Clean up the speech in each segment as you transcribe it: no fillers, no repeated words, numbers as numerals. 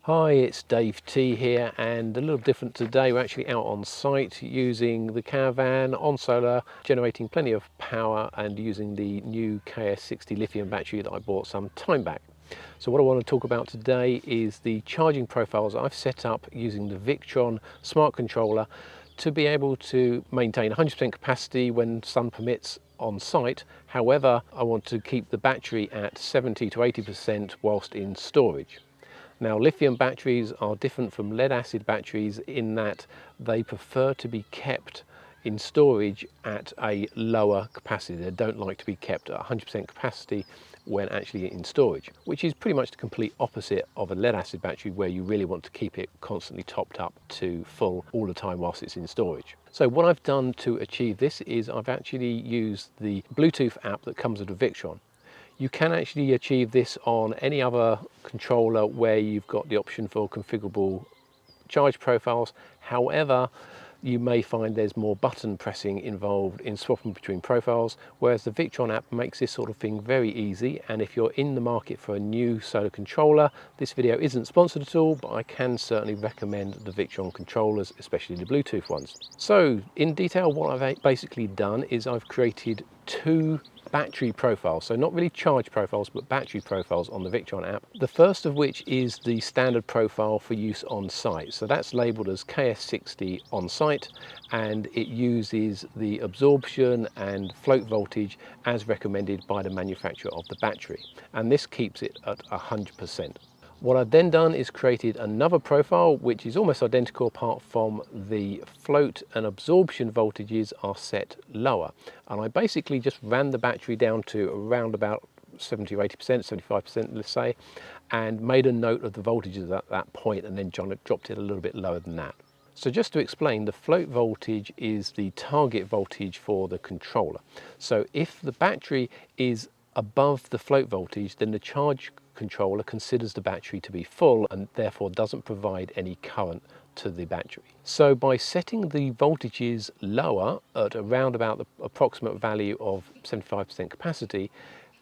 Hi, it's Dave T here, and a little different today. We're actually out on site using the caravan on solar, generating plenty of power and using the new KS60 lithium battery that I bought some time back. So what I want to talk about today is the charging profiles I've set up using the Victron smart controller to be able to maintain 100% capacity when sun permits on site. However, I want to keep the battery at 70 to 80% whilst in storage. Now, lithium batteries are different from lead acid batteries in that they prefer to be kept in storage at a lower capacity. They don't like to be kept at 100% capacity when actually in storage, which is pretty much the complete opposite of a lead acid battery, where you really want to keep it constantly topped up to full all the time whilst it's in storage. So what I've done to achieve this is I've actually used the Bluetooth app that comes with the Victron. You can actually achieve this on any other controller where you've got the option for configurable charge profiles. However, you may find there's more button pressing involved in swapping between profiles, whereas the Victron app makes this sort of thing very easy. And if you're in the market for a new solar controller, this video isn't sponsored at all, but I can certainly recommend the Victron controllers, especially the Bluetooth ones. So in detail, what I've basically done is I've created two battery profiles, so not really charge profiles but battery profiles on the Victron app. The first of which is the standard profile for use on site, so that's labeled as KS60 on site, and it uses the absorption and float voltage as recommended by the manufacturer of the battery, and this keeps it at 100%. What I've then done is created another profile which is almost identical, apart from the float and absorption voltages are set lower. And I basically just ran the battery down to around about 70 or 80%, 75% let's say, and made a note of the voltages at that point, and then dropped it a little bit lower than that. So just to explain, the float voltage is the target voltage for the controller. So if the battery is above the float voltage, then the charge controller considers the battery to be full and therefore doesn't provide any current to the battery. So by setting the voltages lower at around about the approximate value of 75% capacity,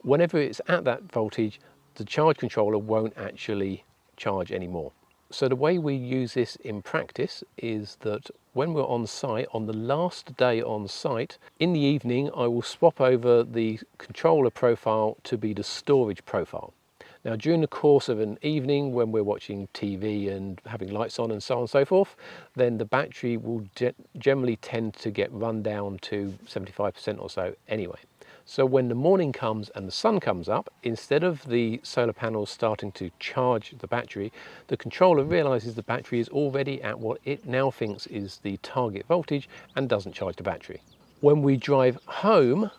whenever it's at that voltage, the charge controller won't actually charge anymore. So the way we use this in practice is that when we're on site, on the last day on site, in the evening, I will swap over the controller profile to be the storage profile. Now, during the course of an evening when we're watching TV and having lights on and so on and so forth, then the battery will generally tend to get run down to 75% or so anyway. So when the morning comes and the sun comes up, instead of the solar panels starting to charge the battery, the controller realizes the battery is already at what it now thinks is the target voltage and doesn't charge the battery. When we drive home,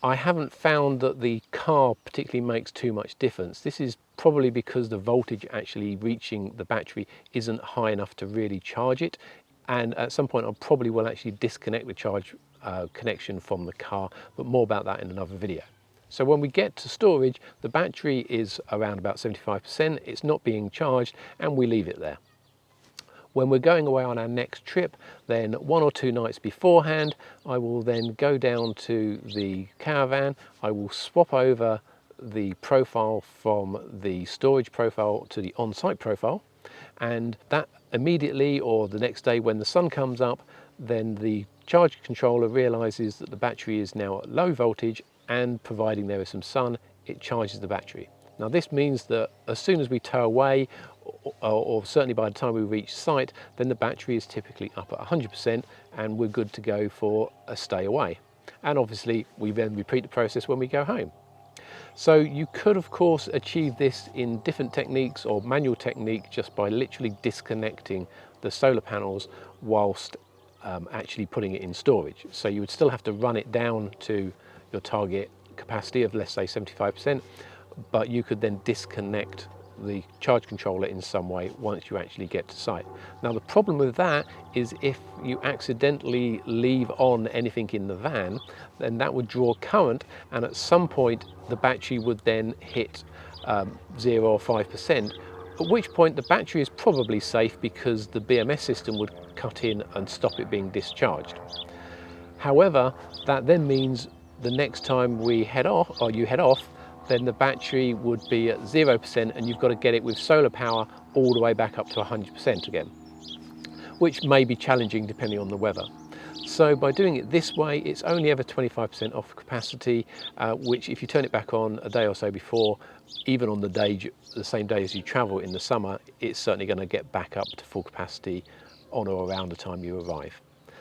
I haven't found that the car particularly makes too much difference. This is probably because the voltage actually reaching the battery isn't high enough to really charge it. And at some point I probably will actually disconnect the charge connection from the car, but more about that in another video. So when we get to storage, the battery is around about 75%, it's not being charged, and we leave it there. When we're going away on our next trip, then 1 or 2 nights beforehand, I will then go down to the caravan, I will swap over the profile from the storage profile to the on-site profile, and that immediately, or the next day when the sun comes up, then the charge controller realizes that the battery is now at low voltage, and providing there is some sun, it charges the battery. Now this means that as soon as we tow away, or certainly by the time we reach site, then the battery is typically up at 100% and we're good to go for a stay away. And obviously we then repeat the process when we go home. So you could of course achieve this in different techniques or manual technique just by literally disconnecting the solar panels whilst actually putting it in storage. So you would still have to run it down to your target capacity of, let's say, 75%, but you could then disconnect the charge controller in some way once you actually get to site. Now the problem with that is if you accidentally leave on anything in the van, then that would draw current, and at some point the battery would then hit 0 or 5%, at which point the battery is probably safe because the BMS system would cut in and stop it being discharged. However, that then means the next time we head off, or you head off, then the battery would be at 0%, and you've got to get it with solar power all the way back up to 100% again, which may be challenging depending on the weather. So by doing it this way, it's only ever 25% off capacity, which if you turn it back on a day or so before, even on the same day as you travel in the summer, it's certainly going to get back up to full capacity on or around the time you arrive.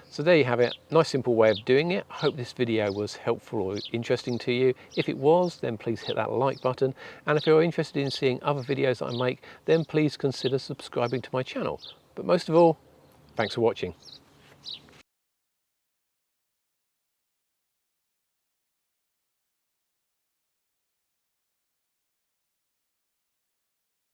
So there you have it, nice simple way of doing it. I hope this video was helpful or interesting to you. If it was, then please hit that like button. And if you're interested in seeing other videos that I make, then please consider subscribing to my channel. But most of all, thanks for watching.